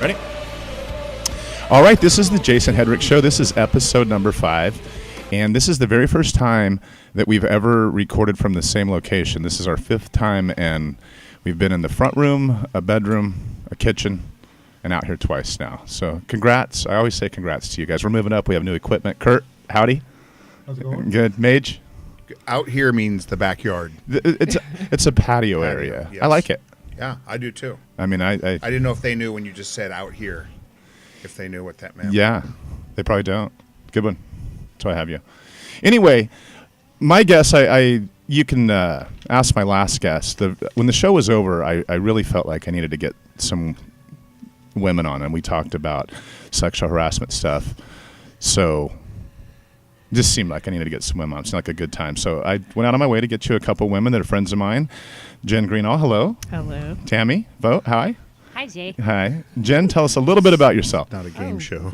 Ready? All right, this is the Jason Hedrick Show. This is episode number 5, and this is the very first time that we've ever recorded from the same location. This is our 5th time, and we've been in the front room, a bedroom, a kitchen, and out here twice now. So congrats. I always say congrats to you guys. We're moving up. We have new equipment. Kurt, howdy. How's it going? Good. Mage? Out here means the backyard. It's a patio area. Yes. I like it. Yeah, I do too. I mean, I didn't know if they knew when you just said out here, if they knew what that meant. Yeah, they probably don't. Good one. That's why I have you. Anyway, my guess, you can ask my last guest. When the show was over, I really felt like I needed to get some women on, and we talked about sexual harassment stuff. So it just seemed like I needed to get some women on. It seemed like a good time. So I went out on my way to get you a couple women that are friends of mine. Jen Greenall, hello. Hello. Tammy, Vote, hi. Hi, Jay. Hi. Jen, tell us a little bit about yourself. Not a game show.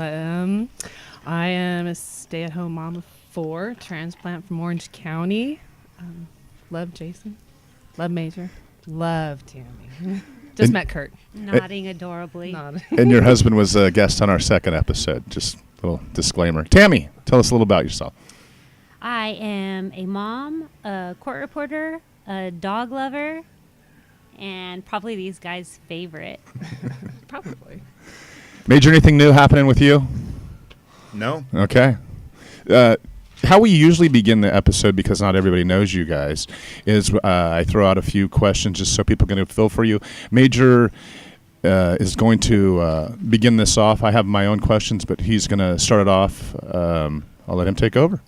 I am a stay-at-home mom of 4, transplant from Orange County. Love Jason. Love Major. Love Tammy. Just met Kurt. Nodding adorably. And your husband was a guest on our 2nd episode. Just a little disclaimer. Tammy, tell us a little about yourself. I am a mom, a court reporter, a dog lover, and probably these guys' favorite. Probably. Major, anything new happening with you? No. Okay. How we usually begin the episode, because not everybody knows you guys, is I throw out a few questions just so people can feel for you. Major is going to begin this off. I have my own questions, but he's going to start it off. I'll let him take over.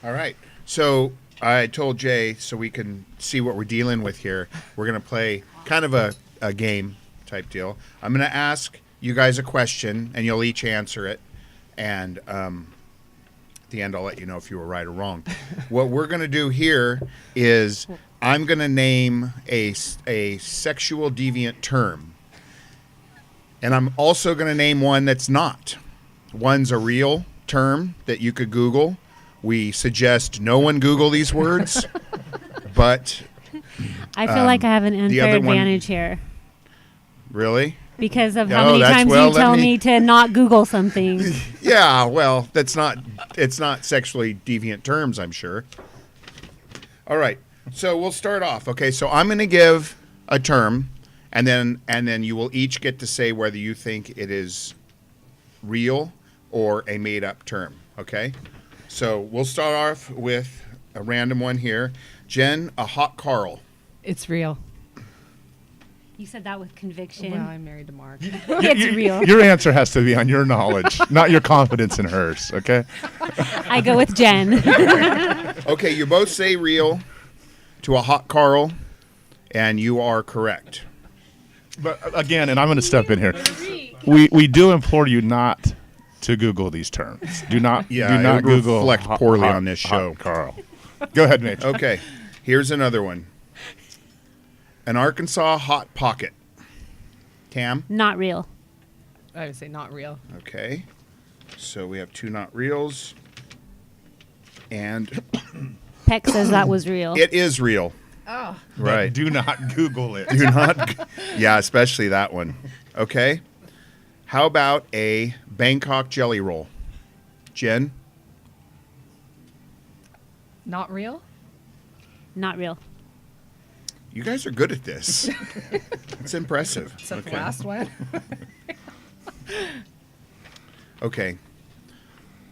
All right. So I told Jay, so we can see what we're dealing with here, we're going to play kind of a game type deal. I'm going to ask you guys a question, and you'll each answer it. And at the end, I'll let you know if you were right or wrong. What we're going to do here is I'm going to name a sexual deviant term. And I'm also going to name one that's not. One's a real term that you could Google. We suggest no one Google these words, but I feel like I have an unfair advantage here. Really? Because of how many times you tell me to not Google something. Yeah, well, it's not sexually deviant terms, I'm sure. All right, so we'll start off. Okay, so I'm going to give a term, and then you will each get to say whether you think it is real or a made-up term. Okay, so we'll start off with a random one here. Jen, a hot Carl. It's real. You said that with conviction. Well, I'm married to Mark. It's real. Your answer has to be on your knowledge, not your confidence in hers, okay? I go with Jen. Okay, you both say real to a hot Carl, and you are correct. But again, and I'm going to step in here. We do implore you not to Google these terms. Do not Google reflect poorly on this show. Hot Carl. Go ahead, Mitch. Okay, here's another one. An Arkansas Hot Pocket. Tam? Not real. I would say not real. Okay. So we have 2 not reals. And Peck says that was real. it is real. Oh. Right. Do not Google it. Do not. Yeah, especially that one. Okay. How about a Bangkok jelly roll? Jen? Not real? Not real. You guys are good at this. It's impressive. Except the last one. Okay.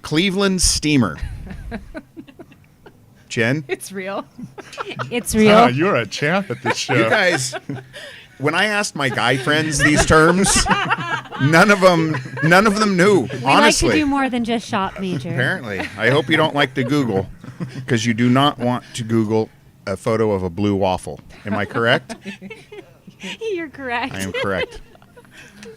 Cleveland steamer. Jen? It's real. It's real. You're a champ at this show. You guys, when I asked my guy friends these terms, none of them knew, We honestly. like to do more than just shop, Major. Apparently. I hope you don't like to Google, because you do not want to Google a photo of a blue waffle. Am I correct? You're correct. I am correct.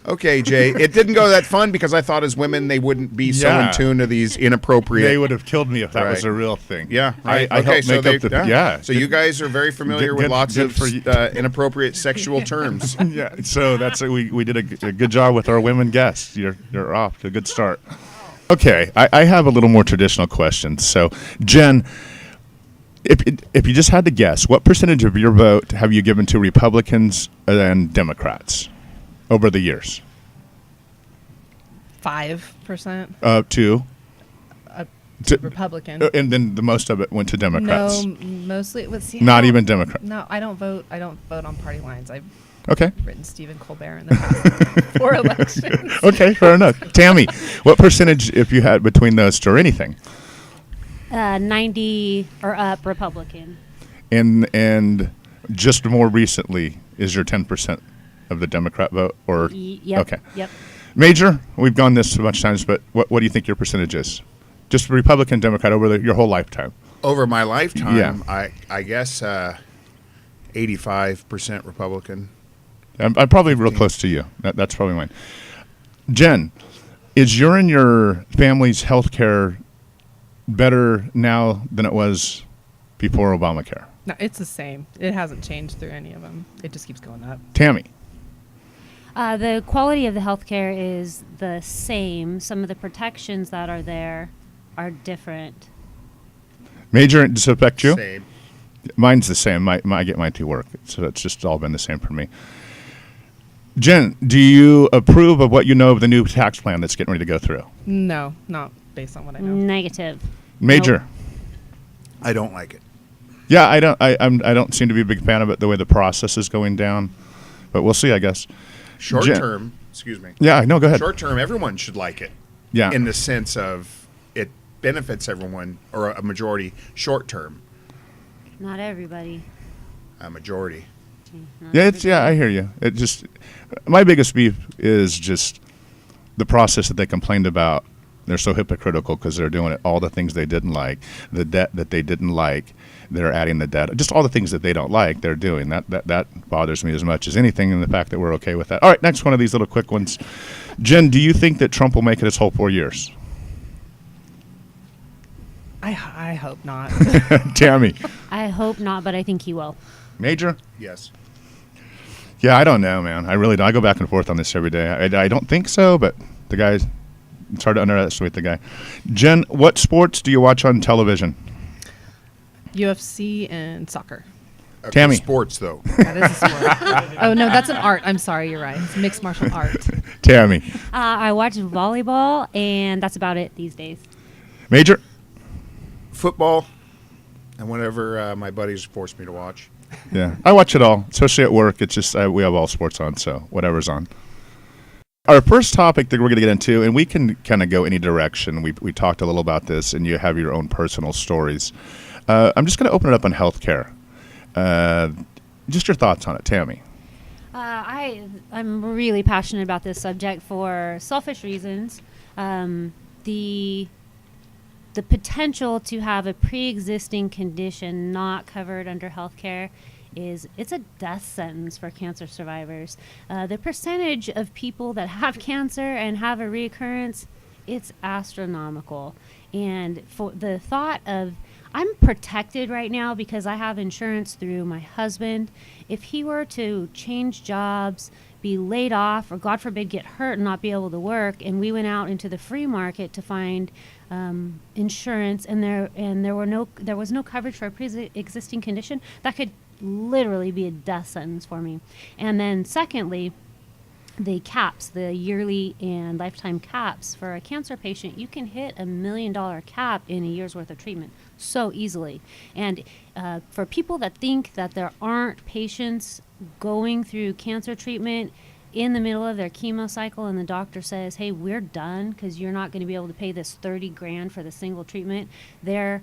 Okay, Jay. It didn't go that fun because I thought as women they wouldn't be so in tune to these inappropriate. They would have killed me if that was Right. a real thing. Yeah. I okay. helped So make up the yeah. So you guys are very familiar with lots good of for you. inappropriate sexual terms. Yeah. So that's we did a good job with our women guests. You're off to a good start. Okay, I have a little more traditional questions. So, Jen, if you just had to guess, what percentage of your vote have you given to Republicans and Democrats over the years? 5%. To to- Republican. and then the most of it went to Democrats. No, mostly it was. Not even Democrat. No, I don't vote. I don't vote on party lines. I've Okay. written Stephen Colbert in the past 4 elections. Okay, fair enough. Tammy, what percentage, if you had between those two or anything? 90 or up Republican. And just more recently, is your 10% of the Democrat vote? Or Yep. okay. Yep. Major, we've gone this a bunch of times, but what do you think your percentage is? Just Republican, Democrat over your whole lifetime. Over my lifetime, Yeah. I guess 85% Republican. I'm probably real close to you. That's probably mine. Jen, is your and your family's health care better now than it was before Obamacare? No, it's the same. It hasn't changed through any of them. It just keeps going up. Tammy, The quality of the healthcare is the same. Some of the protections that are there are different. Major, does it affect you? Same. Mine's the same. I get mine through work, so it's just all been the same for me. Jen, do you approve of what you know of the new tax plan that's getting ready to go through? No, not based on what I know. Negative. Major, I don't like it. yeah, I don't. I don't seem to be a big fan of it the way the process is going down, but we'll see, I guess. Short Jen- term, excuse me. Yeah, no, go ahead. Short term, everyone should like it. Yeah. In the sense of it benefits everyone, or a majority. Short term, Not everybody. a majority. Not Yeah, everybody. I hear you. It just, my biggest beef is just the process that they complained about. They're so hypocritical because they're doing it, all the things they didn't like, the debt that they didn't like, they're adding the debt, just all the things that they don't like, they're doing. That bothers me as much as anything, and the fact that we're okay with that. All right, next one of these little quick ones. Jen, do you think that Trump will make it his whole 4 years? I hope not. Tammy. I hope not, but I think he will. Major? Yes. Yeah, I don't know, man. I really don't. I go back and forth on this every day. I don't think so, but the guy, it's hard to underestimate the guy. Jen, what sports do you watch on television? UFC and soccer. Okay, Tammy. Sports, though. That is a sport. Oh, no, that's an art. I'm sorry, you're right. It's mixed martial art. Tammy. I watch volleyball, and that's about it these days. Major? Football, and whatever my buddies force me to watch. Yeah, I watch it all, especially at work. It's just we have all sports on, so whatever's on. Our first topic that we're going to get into, and we can kind of go any direction. We talked a little about this, and you have your own personal stories. I'm just going to open it up on healthcare. Just your thoughts on it, Tammy. I'm really passionate about this subject for selfish reasons. The potential to have a pre-existing condition not covered under healthcare it's a death sentence for cancer survivors. The percentage of people that have cancer and have a reoccurrence, it's astronomical. And for the thought of, I'm protected right now because I have insurance through my husband. If he were to change jobs, be laid off, or God forbid get hurt and not be able to work, and we went out into the free market to find insurance, and there was no coverage for a pre-existing condition, that could literally be a death sentence for me. And then secondly, the caps, the yearly and lifetime caps for a cancer patient, you can hit $1 million cap in a year's worth of treatment so easily. And for people that think that there aren't patients going through cancer treatment in the middle of their chemo cycle and the doctor says, hey, we're done because you're not going to be able to pay this $30,000 for the single treatment, they're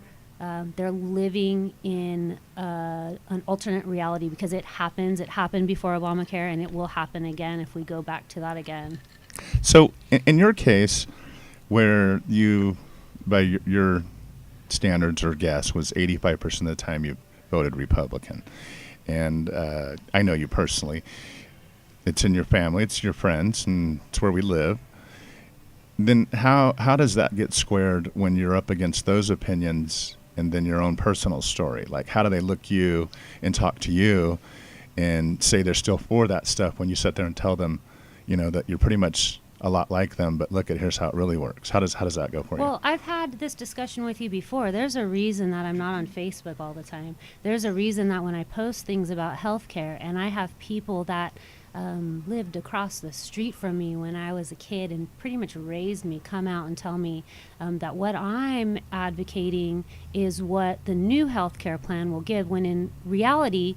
living in an alternate reality because it happens. It happened before Obamacare, and it will happen again if we go back to that again. So, in your case, where you, by your standards or guess, was 85% of the time you voted Republican, and I know you personally, it's in your family, it's your friends, and it's where we live. Then how does that get squared when you're up against those opinions and then your own personal story? Like, how do they look you and talk to you and say they're still for that stuff when you sit there and tell them, you know, that you're pretty much a lot like them, but look at here's how it really works? How does that go for you? Well, I've had this discussion with you before. There's a reason that I'm not on Facebook all the time. There's a reason that when I post things about healthcare and I have people that lived across the street from me when I was a kid and pretty much raised me come out and tell me that what I'm advocating is what the new healthcare plan will give, when in reality,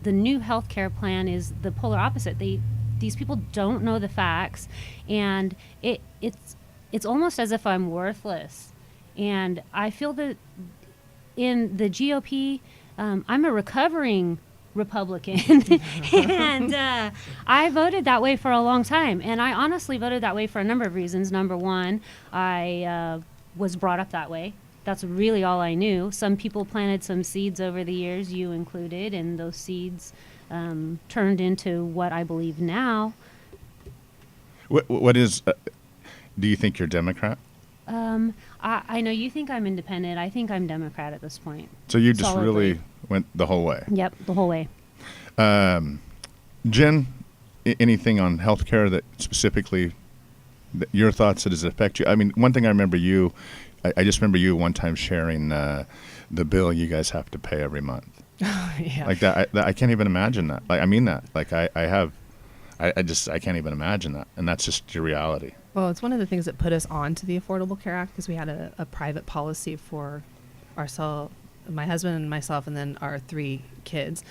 the new healthcare plan is the polar opposite. These people don't know the facts, and it's almost as if I'm worthless. And I feel that in the GOP, I'm a recovering Republican, and I voted that way for a long time. And I honestly voted that way for a number of reasons. Number one, I was brought up that way. That's really all I knew. Some people planted some seeds over the years, you included, and those seeds turned into what I believe now. What is? Do you think you're Democrat? I know you think I'm independent. I think I'm Democrat at this point. So you just Solidly. really went the whole way. Yep, the whole way. Jen, anything on healthcare that specifically, your thoughts that does it affect you? I mean, one thing I remember you, I just remember you one time sharing the bill you guys have to pay every month. Yeah. Like that, I can't even imagine that. Like, I mean that. Like I can't even imagine that. And that's just your reality. Well, it's one of the things that put us on to the Affordable Care Act, because we had a private policy for ourselves, my husband and myself, and then our 3 kids.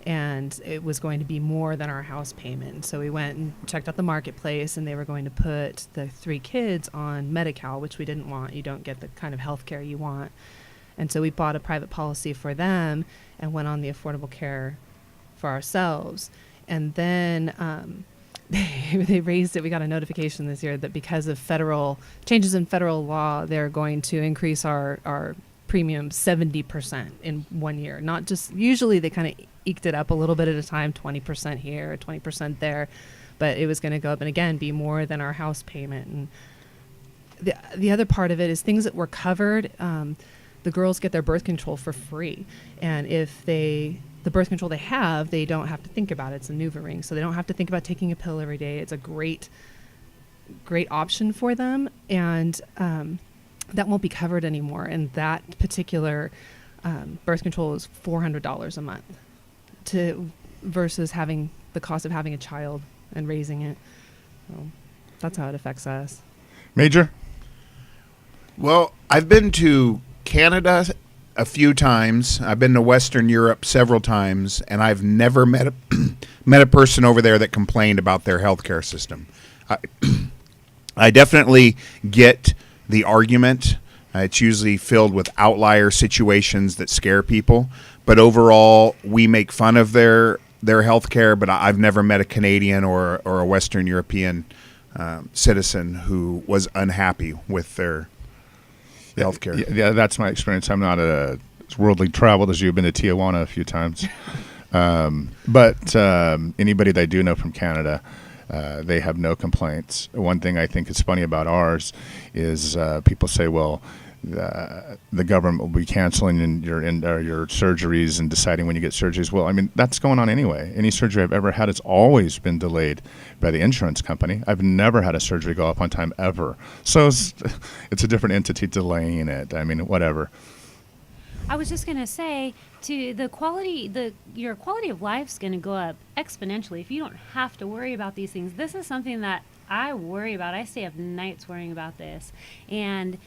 And it was going to be more than our house payment. So we went and checked out the marketplace, and they were going to put the 3 kids on Medi-Cal, which we didn't want. You don't get the kind of health care you want. And so we bought a private policy for them and went on the Affordable Care for ourselves. And then they raised it. We got a notification this year that because of federal changes in federal law, they're going to increase our premium 70% in 1 year. Not just, usually they kind of eked it up a little bit at a time, 20% here, 20% there, but it was going to go up and again be more than our house payment. And the other part of it is things that were covered. The girls get their birth control for free, and if the birth control they have, they don't have to think about it. It's a NuvaRing, so they don't have to think about taking a pill every day. It's a great option for them, and that won't be covered anymore. And that particular birth control is $400 a month, versus having the cost of having a child and raising it. So that's how it affects us. Major? Well, I've been to Canada a few times. I've been to Western Europe several times, and I've never met a person over there that complained about their healthcare system. I definitely get the argument. It's usually filled with outlier situations that scare people, but overall, we make fun of their healthcare. But I've never met a Canadian or a Western European citizen who was unhappy with their healthcare. Yeah, that's my experience. I'm not as worldly traveled as you. Have been to Tijuana a few times. But anybody that I do know from Canada, they have no complaints. One thing I think is funny about ours is people say, well, the government will be canceling your surgeries and deciding when you get surgeries. Well, I mean, that's going on anyway. Any surgery I've ever had, it's always been delayed by the insurance company. I've never had a surgery go up on time ever. So it's a different entity delaying it. I mean, whatever. I was just going to say, your quality of life's going to go up exponentially if you don't have to worry about these things. This is something that I worry about. I stay up nights worrying about this. And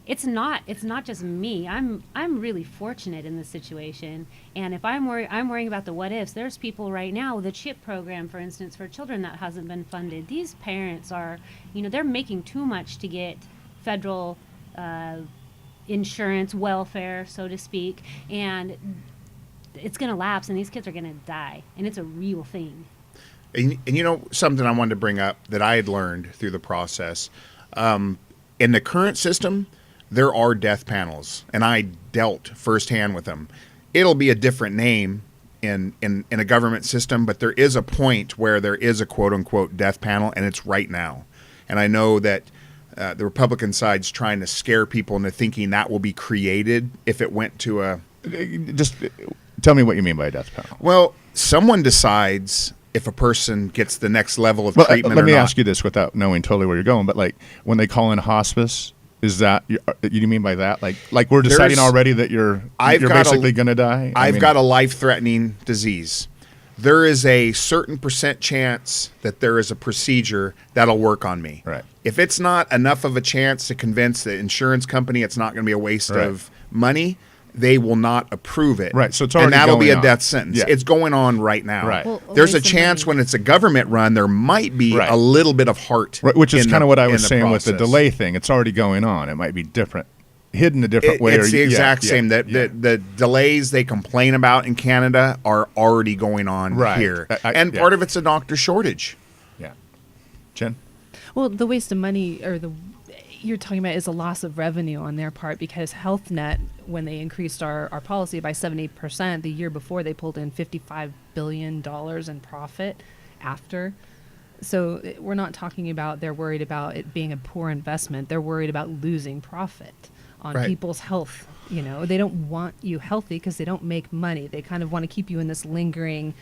it's not just me. I'm really fortunate in this situation. And if I'm worrying about the what ifs. There's people right now, the CHIP program, for instance, for children that hasn't been funded. These parents are, they're making too much to get federal insurance, welfare, so to speak, and it's going to lapse, and these kids are going to die, and it's a real thing. And something I wanted to bring up that I had learned through the process, in the current system, there are death panels, and I dealt firsthand with them. It'll be a different name in a government system, but there is a point where there is a quote-unquote death panel, and it's right now. And I know that the Republican side's trying to scare people into thinking that will be created if it went to a... Just tell me what you mean by a death panel. Well, someone decides if a person gets the next level of treatment or not. Let me ask you this without knowing totally where you're going, but like when they call in hospice, is that you mean by that? Like we're deciding already that you're basically going to die? I've got a life-threatening disease. there is a certain percent chance that there is a procedure that'll work on me. Right. If it's not enough of a chance to convince the insurance company it's not going to be a waste Right. of money, they will not approve it. Right, so it's and already that'll be going a on. death sentence. Yeah. It's going on right now. Right. Well, There's a waste of chance money. when it's a government run, there might be Right. a little bit of heart. Right, which is in kind the- of what I in was the saying with the process. delay thing. It's already going on. It might be different, hidden a different way. It's or- the yeah, exact yeah, same. yeah. The delays they complain about in Canada are already going on Right. here. I- And yeah. part of it's a doctor shortage. Yeah. Jen? Well, the waste of money or the you're talking about is a loss of revenue on their part because Health Net, when they increased our policy by 70%, the year before they pulled in $55 billion in profit after. So we're not talking about they're worried about it being a poor investment. They're worried about losing profit on Right. people's health. You know, they don't want you healthy because they don't make money. They kind of want to keep you in this lingering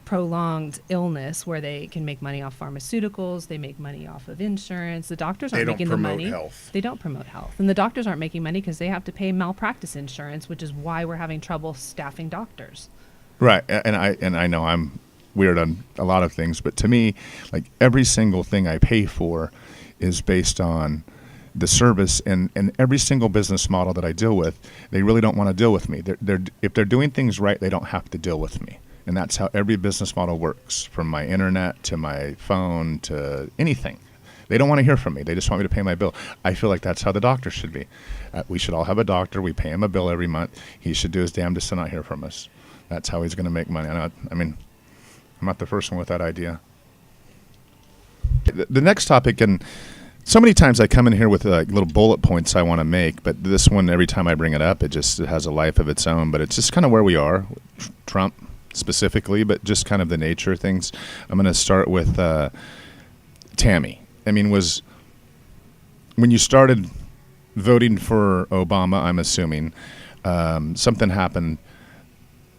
prolonged illness where they can make money off pharmaceuticals, they make money off of insurance. The doctors aren't They don't making the promote money. health. They don't promote health. And the doctors aren't making money because they have to pay malpractice insurance, which is why we're having trouble staffing doctors. Right, and I know I'm weird on a lot of things, but to me, like every single thing I pay for is based on the service, and every single business model that I deal with, they really don't want to deal with me. If they're doing things right, they don't have to deal with me, and that's how every business model works, from my internet to my phone to anything. They don't want to hear from me. They just want me to pay my bill. I feel like that's how the doctor should be. We should all have a doctor. We pay him a bill every month. He should do his damnedest to not hear from us. That's how he's going to make money. I mean, I'm not the first one with that idea. The next topic, and so many times I come in here with little bullet points I want to make, but this one, every time I bring it up, it has a life of its own. But it's just kind of where we are, Trump specifically, but just kind of the nature of things. I'm going to start with Tammi. I mean, when you started voting for Obama, I'm assuming, something happened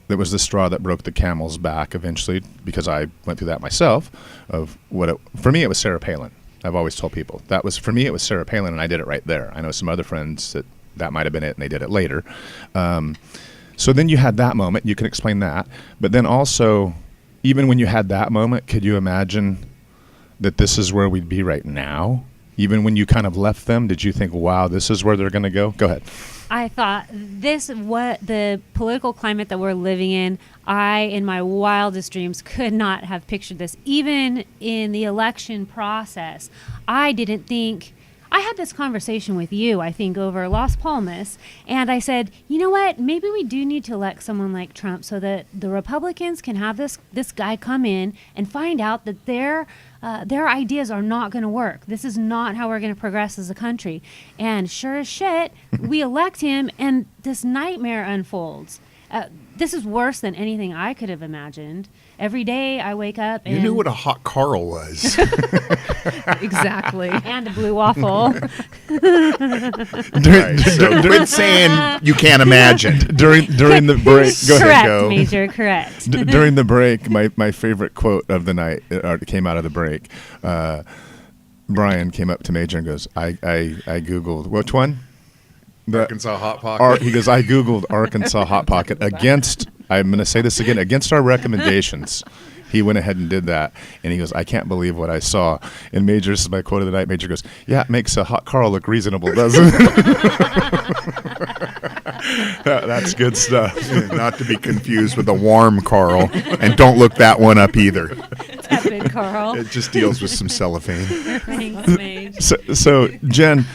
that was the straw that broke the camel's back eventually, because I went through that myself. For me, it was Sarah Palin. I've always told people for me, it was Sarah Palin, and I did it right there. I know some other friends that might have been it, and they did it later. So then you had that moment. You can explain that. But then also, even when you had that moment, could you imagine that this is where we'd be right now? Even when you kind of left them, did you think, wow, this is where they're going to go? Go ahead. I thought what the political climate that we're living in, in my wildest dreams, could not have pictured this. Even in the election process, I didn't think. I had this conversation with you, I think, over Las Palmas, and I said, you know what, maybe we do need to elect someone like Trump so that the Republicans can have this guy come in and find out that their ideas are not going to work. This is not how we're going to progress as a country. And sure as shit, we elect him, and this nightmare unfolds. This is worse than anything I could have imagined. Every day I wake up and... You knew what a hot Carl was. Exactly. and a blue waffle. Right, so quit saying you can't imagine. During the break, go Correct, ahead. Go. Major, correct. During the break, my favorite quote of the night came out of the break. Brian came up to Major and goes, I Googled, which one? Arkansas Hot Pocket. He goes, I Googled Arkansas Hot Pocket against, I'm going to say this again, against our recommendations. He went ahead and did that. And he goes, I can't believe what I saw. And Major, this is my quote of the night, Major goes, yeah, it makes a hot Carl look reasonable, doesn't it? That's good stuff. Not to be confused with a warm Carl. And don't look that one up either. Tap it, Carl. It just deals with some cellophane. Thanks, Mage. So Jen,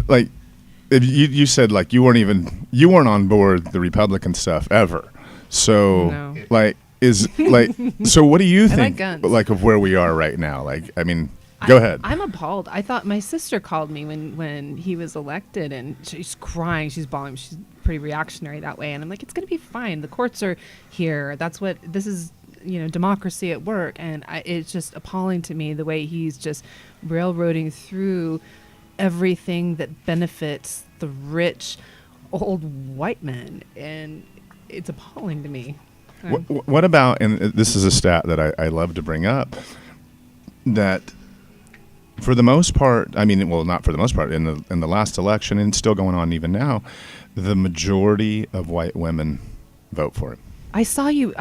like, if you said like you weren't on board the Republican stuff ever. So No. so what do you I think like guns. like of where we are right now? Like, I mean, go ahead. I'm appalled. I thought my sister called me when he was elected, and she's crying, she's bawling. She's pretty reactionary that way, and I'm like, it's gonna be fine. The courts are here. That's what this is. Democracy at work, and it's just appalling to me the way he's just railroading through everything that benefits the rich old white men, and it's appalling to me. What about, and this is a stat that I love to bring up, that for the most part, I mean, well, not for the most part, in the last election, and it's still going on even now, the majority of white women vote for him. I saw you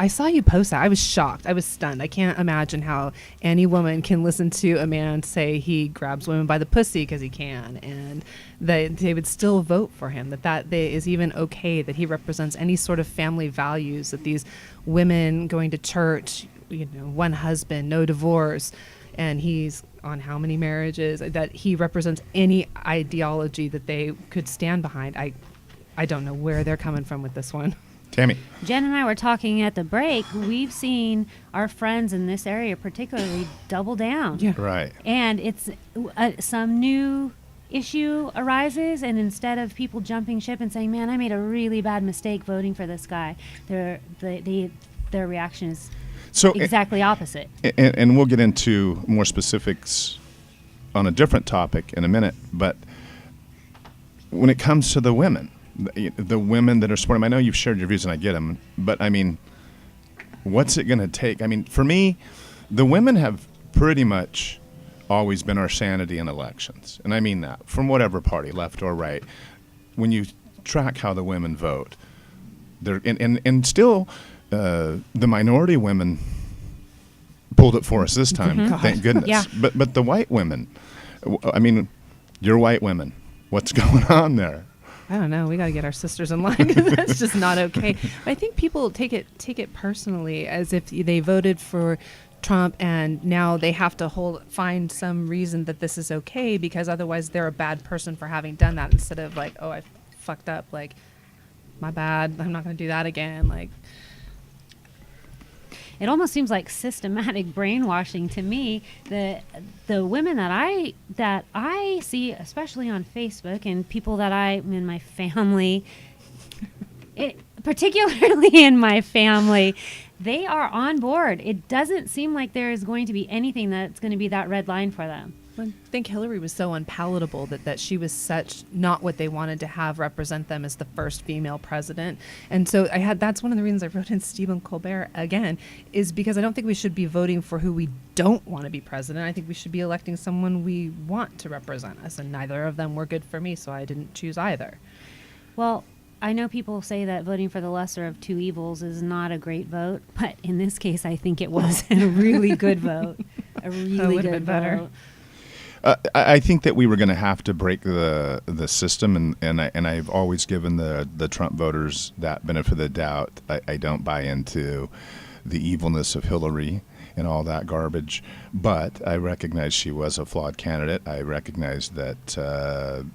post that. I was shocked. I was stunned. I can't imagine how any woman can listen to a man say he grabs women by the pussy because he can, and they would still vote for him. That is even okay. That he represents any sort of family values. That these women going to church, one husband, no divorce, and he's on how many marriages? That he represents any ideology that they could stand behind. I don't know where they're coming from with this one. Tammy. Jen and I were talking at the break. We've seen our friends in this area particularly double down. Yeah. Right. And it's some new issue arises, and instead of people jumping ship and saying, man, I made a really bad mistake voting for this guy, their reaction is exactly opposite. And we'll get into more specifics on a different topic in a minute, but when it comes to the women that are supporting, I know you've shared your views and I get them, but I mean, what's it going to take? I mean, for me, the women have pretty much always been our sanity in elections. And I mean that from whatever party, left or right. When you track how the women vote, they're, and still the minority women pulled it for us this time, thank goodness. Yeah. But the white women, I mean, you're white women. What's going on there? I don't know. We got to get our sisters in line. That's just not okay. But I think people take it personally, as if they voted for Trump and now they have to find some reason that this is okay, because otherwise they're a bad person for having done that, instead of like, oh, I fucked up, like, my bad, I'm not going to do that again. Like, it almost seems like systematic brainwashing to me. The women that I see, especially on Facebook, and people that in my family, particularly in my family, they are on board. It doesn't seem like there is going to be anything that's going to be that red line for them. I think Hillary was so unpalatable that she was such not what they wanted to have represent them as the first female president. And so that's one of the reasons I wrote in Stephen Colbert again, is because I don't think we should be voting for who we don't want to be president. I think we should be electing someone we want to represent us, and neither of them were good for me, so I didn't choose either. Well, I know people say that voting for the lesser of two evils is not a great vote, but in this case, I think it was a really good vote. A really would've good been better. vote. I think that we were going to have to break the system, and I've always given the Trump voters that benefit of the doubt. I don't buy into the evilness of Hillary and all that garbage, but I recognize she was a flawed candidate. I recognize that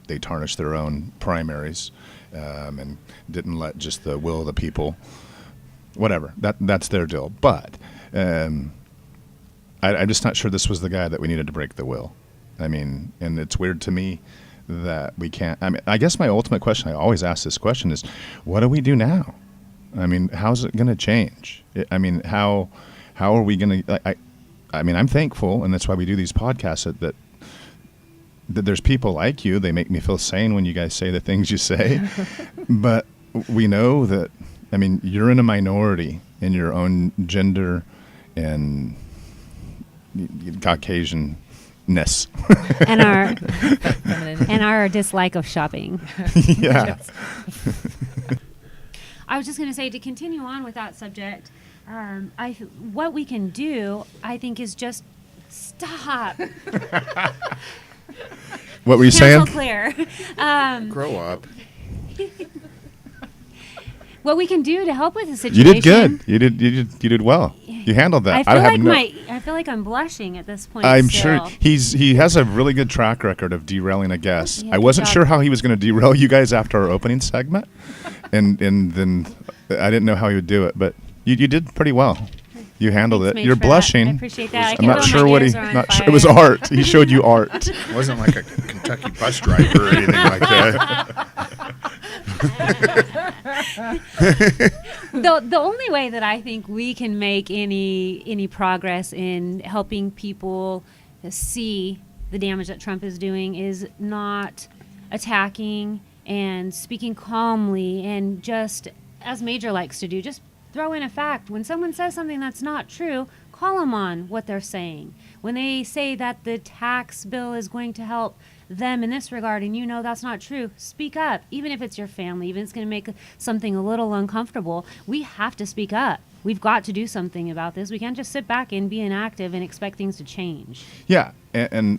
they tarnished their own primaries and didn't let just the will of the people, whatever. That's their deal. But I'm just not sure this was the guy that we needed to break the will. I mean, and it's weird to me that we can't. I mean, I guess my ultimate question, I always ask this question, is what do we do now? I mean, how's it going to change? I mean, how are we going to? I mean, I'm thankful, and that's why we do these podcasts. That there's people like you. They make me feel sane when you guys say the things you say. But we know that. I mean, you're in a minority in your own gender and Caucasian. And our dislike of shopping. Yeah. I was just going to say, to continue on with that subject, what we can do, I think, is just stop. What were you saying? Clear. Grow up. What we can do to help with the situation. You did good. You did well. You handled that. I feel like I'm blushing at this point. I'm still. sure he has a really good track record of derailing a guest. Yeah, I wasn't good sure job. how he was going to derail you guys after our opening segment, and then I didn't know how he would do it, but you did pretty well. You handled Thanks, it. Mage, You're for that. blushing. I appreciate that. I I'm can not feel sure my what ears are on not sure. fire. It was art. He showed you art. It wasn't like a Kentucky bus driver or anything like that. The only way that I think we can make any progress in helping people see the damage that Trump is doing is not attacking and speaking calmly, and just, as Major likes to do, just throw in a fact. When someone says something that's not true, call them on what they're saying. When they say that the tax bill is going to help them in this regard and you know that's not true, speak up. Even if it's your family, even if it's going to make something a little uncomfortable, we have to speak up. We've got to do something about this. We can't just sit back and be inactive and expect things to change. Yeah, and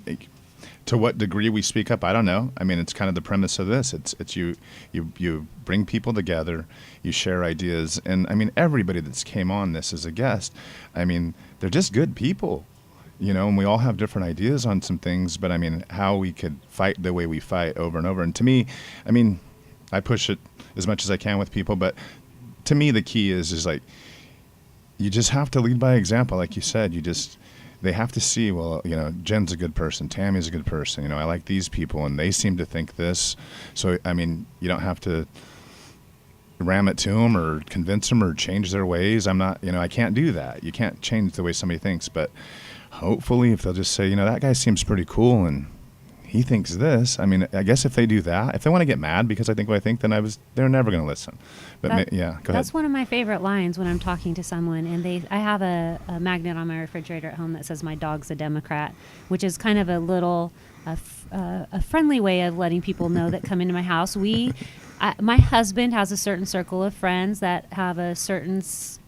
to what degree we speak up, I don't know. I mean, it's kind of the premise of this. It's you bring people together, you share ideas, and I mean, everybody that's came on this as a guest, I mean, they're just good people, you know, and we all have different ideas on some things, but I mean, how we could fight the way we fight over and over. And to me, I mean, I push it as much as I can with people, but to me, the key is like, you just have to lead by example, like you said. They have to see, well, you know, Jen's a good person, Tammy's a good person, you know, I like these people, and they seem to think this. So, I mean, you don't have to ram it to them or convince them or change their ways. I'm not, you know, I can't do that. You can't change the way somebody thinks, but hopefully if they'll just say, you know, that guy seems pretty cool, and he thinks this. I mean, I guess if they do that, if they want to get mad because I think what I think, then they're never going to listen. But yeah, go ahead. That's one of my favorite lines when I'm talking to someone, and I have a magnet on my refrigerator at home that says "My dog's a Democrat," which is kind of a little a friendly way of letting people know that come into my house. My husband has a certain circle of friends that have a certain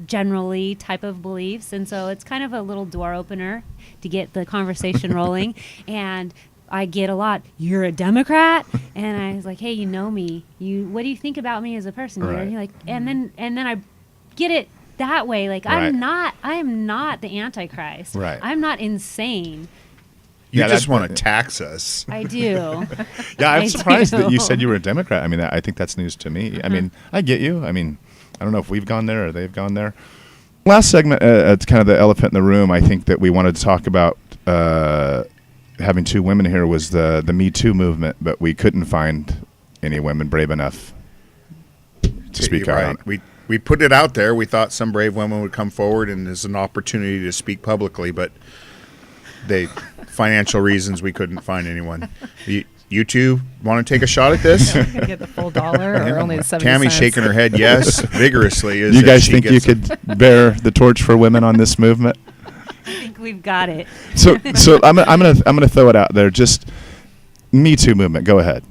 generally type of beliefs, and so it's kind of a little door opener to get the conversation rolling. And I get a lot, "You're a Democrat?" And I was like, "Hey, you know me. What do you think about me as a person?" Right. And you're like, and then I get it that way. Like, Right. I am not the Antichrist. Right. I'm not insane. You Yeah, just that- want to tax us. I do. Yeah, I'm I surprised that do. you said you were a Democrat. I mean, I think that's news to me. I mean, I get you. I mean, I don't know if we've gone there or they've gone there. Last segment, it's kind of the elephant in the room. I think that we wanted to talk about having two women here was the Me Too movement, but we couldn't find any women brave enough to speak out on it. We put it out there. We thought some brave women would come forward and there's an opportunity to speak publicly, but financial reasons, we couldn't find anyone. You two want to take a shot at this? Gonna get the full dollar or only the 70 Tammy's cents? shaking her head yes vigorously. You guys think you could bear the torch for women on this movement? I think we've got it. So I'm gonna throw it out there. Just Me Too movement. Go ahead.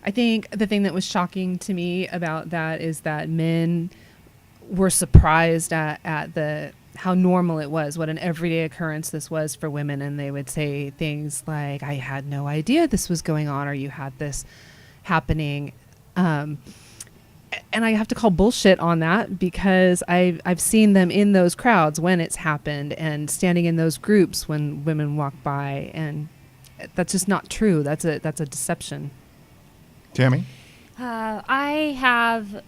I think the thing that was shocking to me about that is that men were surprised at how normal it was, what an everyday occurrence this was for women, and they would say things like, "I had no idea this was going on," or "You had this happening." And I have to call bullshit on that because I've seen them in those crowds when it's happened and standing in those groups when women walk by, and that's just not true. That's a deception. Tammy? I have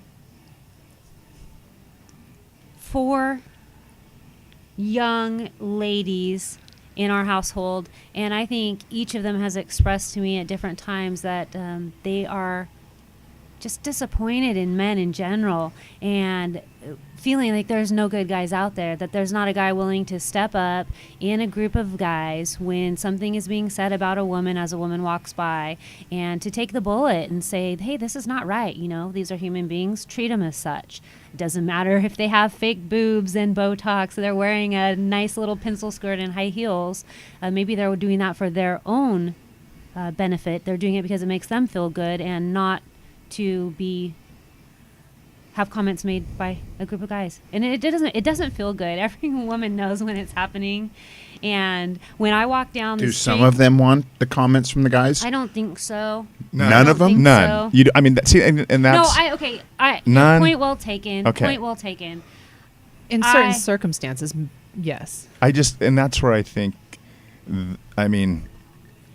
4 young ladies in our household, and I think each of them has expressed to me at different times that they are just disappointed in men in general and feeling like there's no good guys out there, that there's not a guy willing to step up in a group of guys when something is being said about a woman as a woman walks by, and to take the bullet and say, "Hey, this is not right. You know, these are human beings. Treat them as such." It doesn't matter if they have fake boobs and Botox, they're wearing a nice little pencil skirt and high heels. Maybe they're doing that for their own benefit. They're doing it because it makes them feel good and not to have comments made by a group of guys. And it doesn't feel good. Every woman knows when it's happening. And when I walk down the Do street, some of them want the comments from the guys? I don't think so. None of them? think None. so. You. I mean, see, and that's None. Point well taken. Okay. Point well taken. In certain circumstances, yes. and that's where I think, I mean,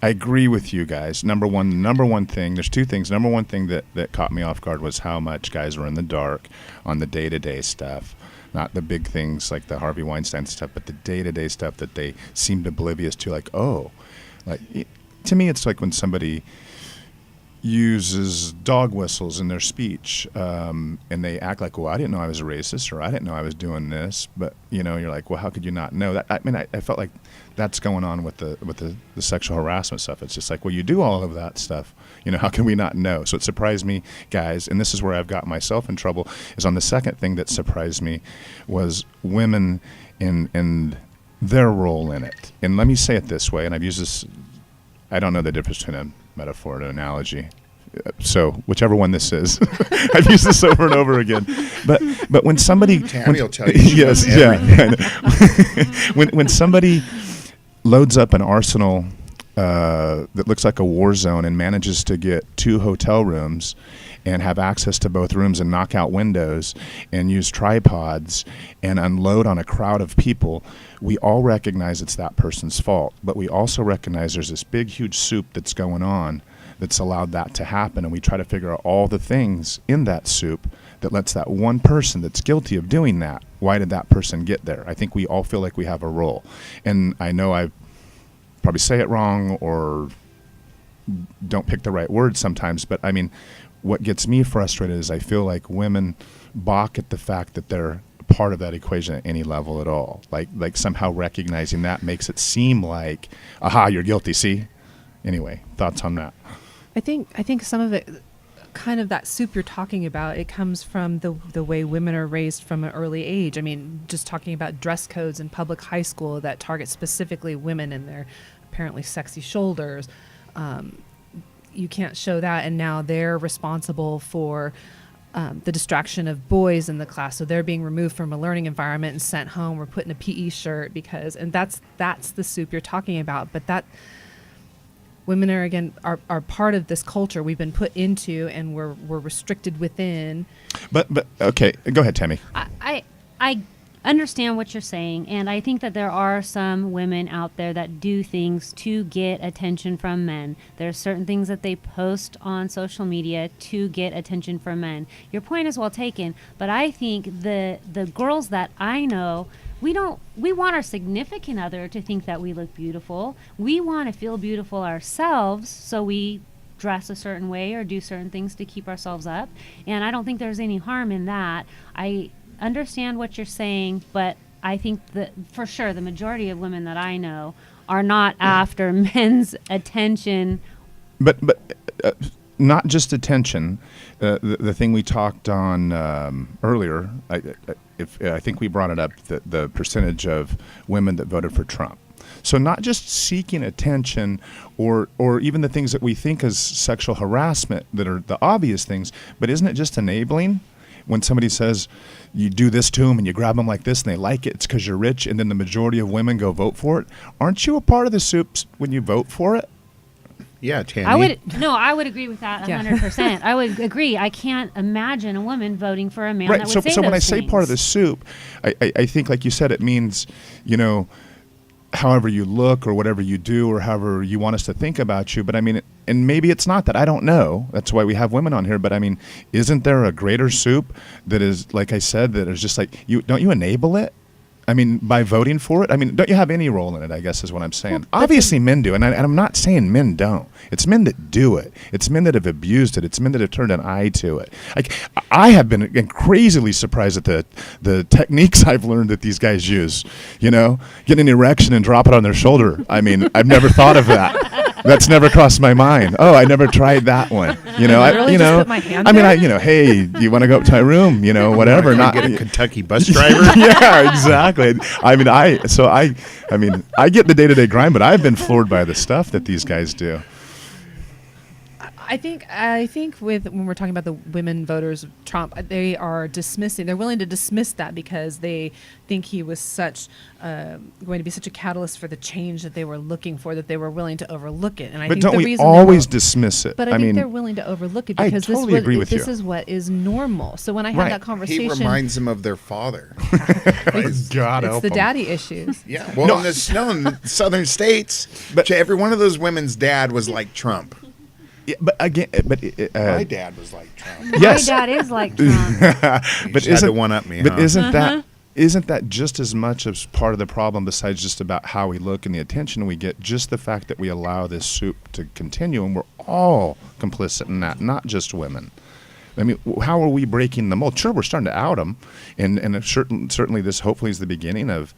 I agree with you guys. Number one thing, there's 2 things. Number one thing that caught me off guard was how much guys were in the dark on the day-to-day stuff. Not the big things like the Harvey Weinstein stuff, but the day-to-day stuff that they seemed oblivious to. Like, to me, it's like when somebody uses dog whistles in their speech, and they act like, "Well, I didn't know I was a racist," or "I didn't know I was doing this." But you're like, "Well, how could you not know that?" I mean, I felt like that's going on with the sexual harassment stuff. It's just like, well, you do all of that stuff. How can we not know? So it surprised me, guys, and this is where I've got myself in trouble. Is on the second thing that surprised me was women in their role in it. And let me say it this way, and I've used this, I don't know the difference between a metaphor and an analogy. So whichever one this is, I've used this over and over again. But when somebody, Tammy will tell you. yes, yeah. when somebody loads up an arsenal that looks like a war zone and manages to get 2 hotel rooms and have access to both rooms and knock out windows and use tripods and unload on a crowd of people, we all recognize it's that person's fault. But we also recognize there's this big, huge soup that's going on that's allowed that to happen. And we try to figure out all the things in that soup that lets that one person that's guilty of doing that, why did that person get there? I think we all feel like we have a role. And I know I probably say it wrong or don't pick the right words sometimes, but I mean, what gets me frustrated is I feel like women balk at the fact that they're part of that equation at any level at all. Like somehow recognizing that makes it seem like, aha, you're guilty, see? Anyway, thoughts on that? I think some of it, kind of that soup you're talking about, it comes from the way women are raised from an early age. I mean, just talking about dress codes in public high school that target specifically women and their apparently sexy shoulders. You can't show that, and now they're responsible for the distraction of boys in the class. So they're being removed from a learning environment and sent home. We're put in a PE shirt and that's the soup you're talking about. But that women are, again, are part of this culture we've been put into, and we're restricted within. But okay, go ahead, Tammy. I understand what you're saying, and I think that there are some women out there that do things to get attention from men. There are certain things that they post on social media to get attention from men. Your point is well taken, but I think the girls that I know, we want our significant other to think that we look beautiful. We want to feel beautiful ourselves, so we dress a certain way or do certain things to keep ourselves up, and I don't think there's any harm in that. I understand what you're saying, but I think that for sure the majority of women that I know are not after men's attention. But not just attention. The thing we talked on earlier, I think we brought it up, the percentage of women that voted for Trump. So not just seeking attention or even the things that we think is sexual harassment that are the obvious things, but isn't it just enabling? When somebody says you do this to them and you grab them like this and they like it, it's because you're rich, and then the majority of women go vote for it. Aren't you a part of the soups when you vote for it? Yeah, Tammy. I would agree with that 100%. I would agree. I can't imagine a woman voting for a man that would say those so when I things. say part of the soup, I think, like you said, it means, however you look or whatever you do or however you want us to think about you. But I mean, and maybe it's not that. I don't know. That's why we have women on here. But I mean, isn't there a greater soup that is, like I said, that is just like, don't you enable it? I mean, by voting for it? I mean, don't you have any role in it, I guess is what I'm saying. Well, obviously men do, and I'm not saying men don't. It's men that do it. It's men that have abused it. It's men that have turned an eye to it. Like, I have been crazily surprised at the techniques I've learned that these guys use. Get an erection and drop it on their shoulder. I mean, I've never thought of that. That's never crossed my mind. Oh, I never tried that one. Just put my hand there? Hey, you want to go up to my room? Whatever. Not get a Kentucky bus driver. Yeah, exactly. I mean, I get the day-to-day grind, but I've been floored by the stuff that these guys do. I think when we're talking about the women voters of Trump, they're willing to dismiss that because they think he was going to be such a catalyst for the change that they were looking for, that they were willing to overlook it. And but don't we always dismiss it? But I think they're willing to overlook it because this is what is normal. So when I had that conversation, he reminds them of their father. God, it's the daddy issues. Yeah. Well, in the southern states, but every one of those women's dad was like Trump. Yeah, but again, my dad was like Trump. Yes. My dad is like Trump. But had to one up me. But isn't that just as much as part of the problem, besides just about how we look and the attention we get, just the fact that we allow this soup to continue, and we're all complicit in that, not just women. I mean, how are we breaking the mold? Sure, we're starting to out them, and certainly this hopefully is the beginning of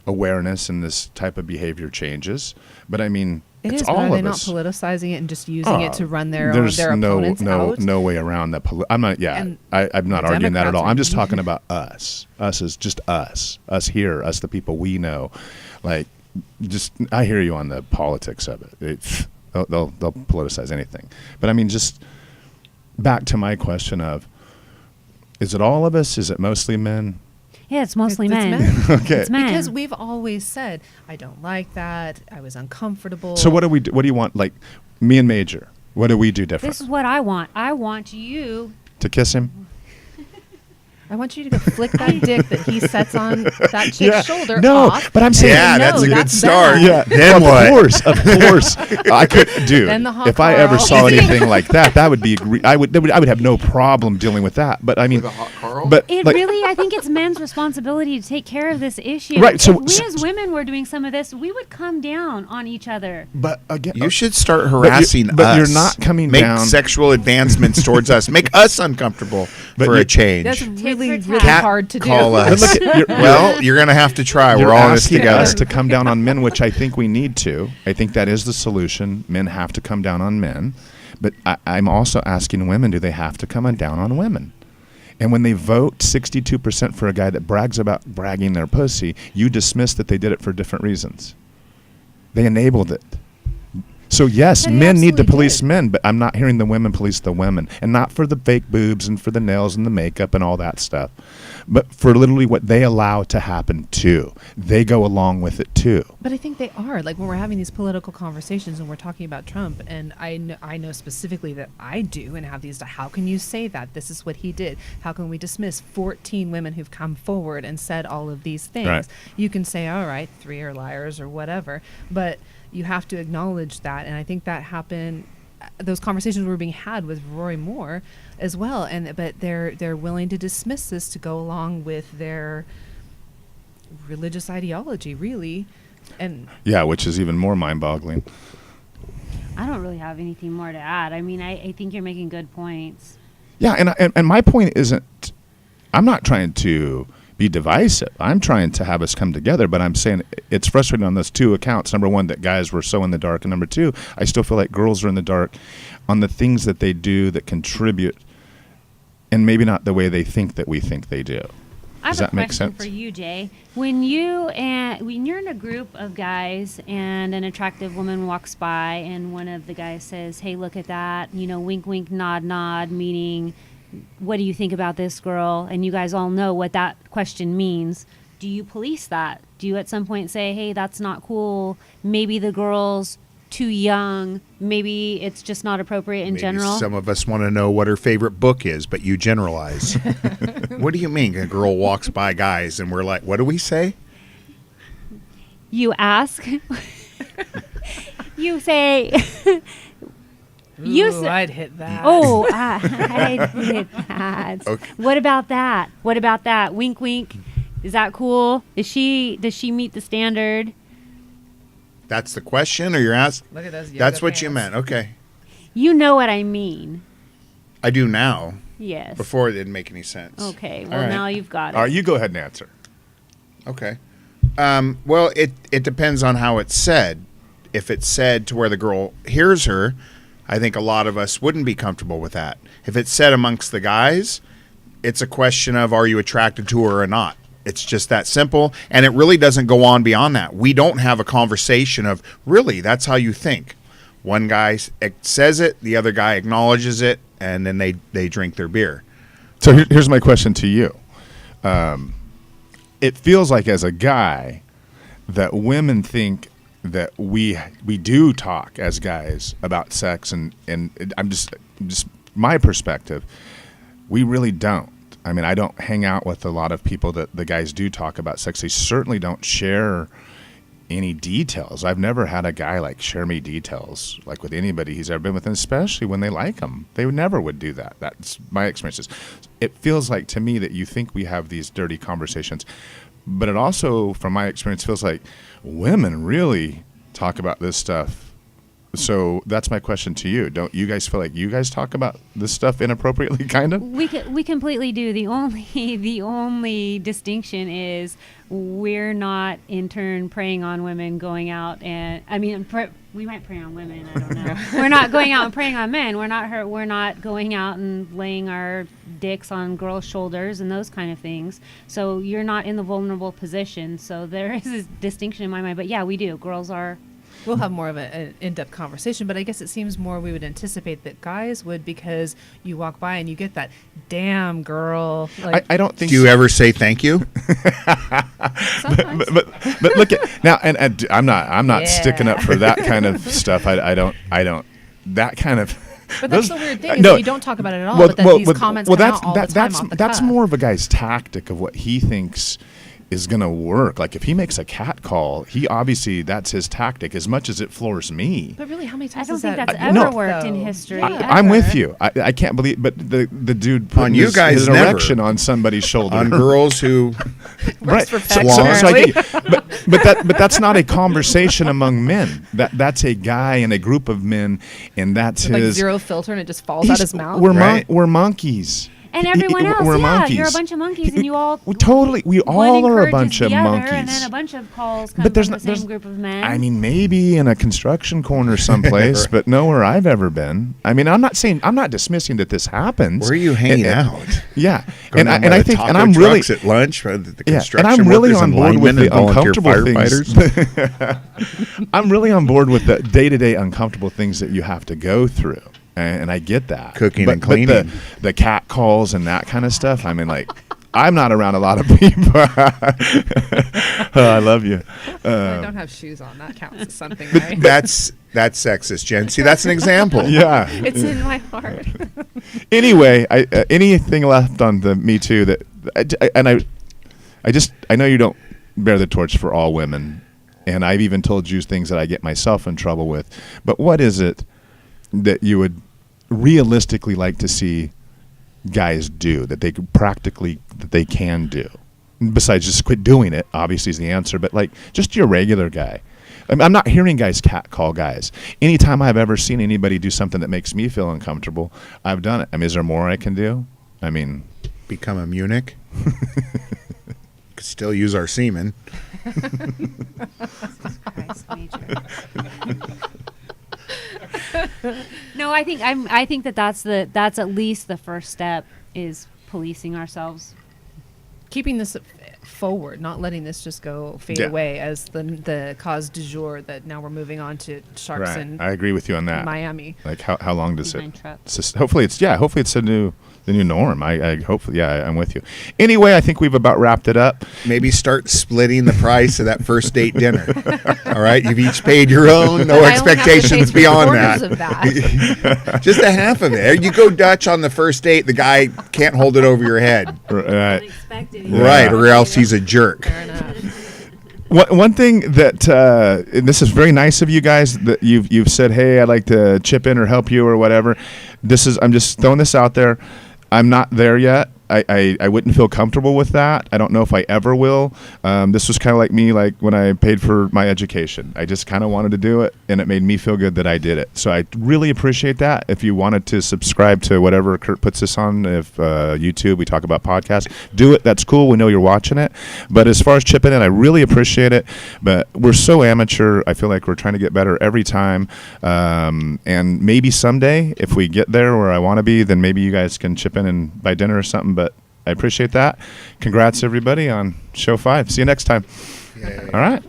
awareness and this type of behavior changes. But I mean, it's all of us. Are they not politicizing it and just using it to run their opponents out? There's no way around that. I'm not. Yeah, I'm not arguing that at all. I'm just talking about us. Us is just us. Us here. Us, the people we know. Like, just I hear you on the politics of it. They'll politicize anything. But I mean, just back to my question of, is it all of us? Is it mostly men? Yeah, it's mostly It's men. men. Okay. It's men. Because we've always said, I don't like that. I was uncomfortable. So what do we do? What do you want? Like me and Major, what do we do different? This is what I want. I want you. To kiss him? I want you to go flick that dick that he sets on that chick's shoulder No, off. but I'm saying Yeah, No, that's a good that's start. bad. Yeah. Then Of what? course. I could, dude. Then the hot If I ever Carl. saw anything like that, that would be. I would have no problem dealing with that. But I mean, With a hot Carl? but It like, really, I think it's men's responsibility to take care of this issue. Right, so- if we as women were doing some of this, we would come down on each other. But again, You should start harassing us. but you're not coming Make down- sexual advancements towards us. Make us uncomfortable But for you- a change. That's really, for really tat. hard to do. Call us. But look at- well, you're going to have to try. You're We're all in this asking together. us to come down on men, which I think we need to. I think that is the solution. Men have to come down on men. But I'm also asking women, do they have to come down on women? And when they vote 62% for a guy that brags about bragging their pussy, you dismiss that they did it for different reasons. They enabled it. So yes, But he men need to absolutely police did. men, but I'm not hearing the women police the women. And not for the fake boobs and for the nails and the makeup and all that stuff. But for literally what they allow to happen too. They go along with it too. But I think they are. Like when we're having these political conversations and we're talking about Trump, and I know specifically that I do and have these, how can you say that? This is what he did. How can we dismiss 14 women who've come forward and said all of these things? Right. You can say, all right, 3 are liars or whatever, but you have to acknowledge that. And I think that happened. Those conversations were being had with Roy Moore as well, but they're willing to dismiss this to go along with their religious ideology, really. And Yeah, which is even more mind-boggling. I don't really have anything more to add. I mean, I think you're making good points. Yeah, and my point isn't, I'm not trying to be divisive. I'm trying to have us come together, but I'm saying it's frustrating on those two accounts. Number one, that guys were so in the dark, and number two, I still feel like girls are in the dark on the things that they do that contribute, and maybe not the way they think that we think they do. I Does have that a make question sense? for you, Jay. When you're in a group of guys and an attractive woman walks by and one of the guys says, "Hey, look at that," wink, wink, nod, nod, meaning, what do you think about this girl? And you guys all know what that question means. Do you police that? Do you at some point say, "Hey, that's not cool. Maybe the girl's too young. Maybe it's just not appropriate in Maybe general"? some of us want to know what her favorite book is, but you generalize. What do you mean? A girl walks by guys and we're like, what do we say? You ask. You say. Ooh, I'd hit that. Oh, I did that. Okay. What about that? What about that? Wink, wink. Is that cool? Does she meet the standard? That's the question, or you're asking? Look at those yoga That's what you pants. meant. Okay. You know what I mean. I do now. Yes. Before it didn't make any sense. Okay. All Well, right. now you've got it. All right, you go ahead and answer. Okay. Well, it depends on how it's said. If it's said to where the girl hears her, I think a lot of us wouldn't be comfortable with that. If it's said amongst the guys, it's a question of, are you attracted to her or not? It's just that simple, and it really doesn't go on beyond that. We don't have a conversation of, really, that's how you think. One guy says it, the other guy acknowledges it, and then they drink their beer. So here's my question to you. It feels like as a guy that women think that we do talk as guys about sex, and I'm just my perspective, we really don't. I mean, I don't hang out with a lot of people that the guys do talk about sex. They certainly don't share any details. I've never had a guy like share me details like with anybody he's ever been with, and especially when they like them. They never would do that. That's my experiences. It feels like to me that you think we have these dirty conversations, but it also, from my experience, feels like women really talk about this stuff So that's my question to you. Don't you guys feel like you guys talk about this stuff inappropriately, kind of? We completely do. The only distinction is we're not in turn preying on women, going out and we might prey on women. I don't know. We're not going out and preying on men. We're not going out and laying our dicks on girls' shoulders and those kind of things. So you're not in the vulnerable position. So there is a distinction in my mind. But yeah, we do. Girls are. We'll have more of an in-depth conversation, but I guess it seems more we would anticipate that guys would, because you walk by and you get that damn girl. Like, I don't think. Do you ever say thank you? sometimes. but look at now, and I'm not Yeah. sticking up for that kind of stuff. I don't that kind of. But that's those- the weird thing is no, that you don't talk about it at all, but then these comments come out all the time off the that's cuff. more of a guy's tactic of what he thinks is going to work. Like if he makes a cat call, he obviously that's his tactic as much as it floors me. But really, how many I times don't has think that that's No. ever worked in though? history. Yeah. I'm with ever. you. I can't believe, but the dude put On you guys, his never. erection on somebody's shoulder. On girls who Right. for So, pecs, so I apparently. get- but that's not a conversation among men. That's a guy in a group of men, and that's like his zero filter and it just falls out his mouth. Right. We're monkeys. And everyone else, We're yeah, monkeys. you're a bunch of monkeys, and you all We totally, we one all are a encourages bunch of the other, monkeys. and then a bunch of calls come But there's from not, the there's, same group of men. I mean, maybe in a construction corner someplace, but nowhere I've ever been. I mean, I'm not dismissing that this happens. where are you hanging And- out? Yeah, Going and down by I the think, taco and I'm really, trucks at lunch, the yeah, and construction I'm really workers on and board with linemen the and volunteer uncomfortable firefighters. things. I'm really on board with the day-to-day uncomfortable things that you have to go through. And I get that. Cooking but, and cleaning. But the cat calls and that kind of stuff, I mean, like, I'm not around a lot of people. I love you. I don't have shoes on. That counts as something, right? That's sexist, Jen. See, that's an example. Yeah. It's in my heart. Anyway, anything left on the Me Too that, I know you don't bear the torch for all women, and I've even told you things that I get myself in trouble with. But what is it that you would realistically like to see guys do that they can do besides just quit doing it? Obviously is the answer, but like just your regular guy. I'm not hearing guys cat call guys. Anytime I've ever seen anybody do something that makes me feel uncomfortable, I've done it. I mean, is there more I can do? I mean, Become a Munich. Could still use our semen. Christ, Major. No, I think that's at least the first step is policing ourselves. Keeping this forward, not letting this just go fade Yeah. away as the cause du jour that now we're moving on to sharks right. in I agree with you on that. Miami. Like how long does it? Behind trucks. Hopefully it's the new norm. I hopefully, yeah, I'm with you. Anyway, I think we've about wrapped it up. Maybe start splitting the price of that first date dinner. All right, you've each paid your own. No I only have to pay expectations 3 beyond quarters that. of that. Just a half of it. You go Dutch on the first date, the guy can't hold it over your head. Right. Right, or else he's a jerk. Fair enough. One thing that and this is very nice of you guys that you've said, hey, I'd like to chip in or help you or whatever. I'm just throwing this out there. I'm not there yet. I wouldn't feel comfortable with that. I don't know if I ever will. This was kind of like me, like when I paid for my education. I just kind of wanted to do it, and it made me feel good that I did it. So I really appreciate that. If you wanted to subscribe to whatever Kurt puts this on, if YouTube, we talk about podcasts, do it. That's cool. We know you're watching it. But as far as chipping in, I really appreciate it. But we're so amateur. I feel like we're trying to get better every time. And maybe someday, if we get there where I want to be, then maybe you guys can chip in and buy dinner or something. But I appreciate that. Congrats, everybody, on show 5. See you next time. Yay. All right.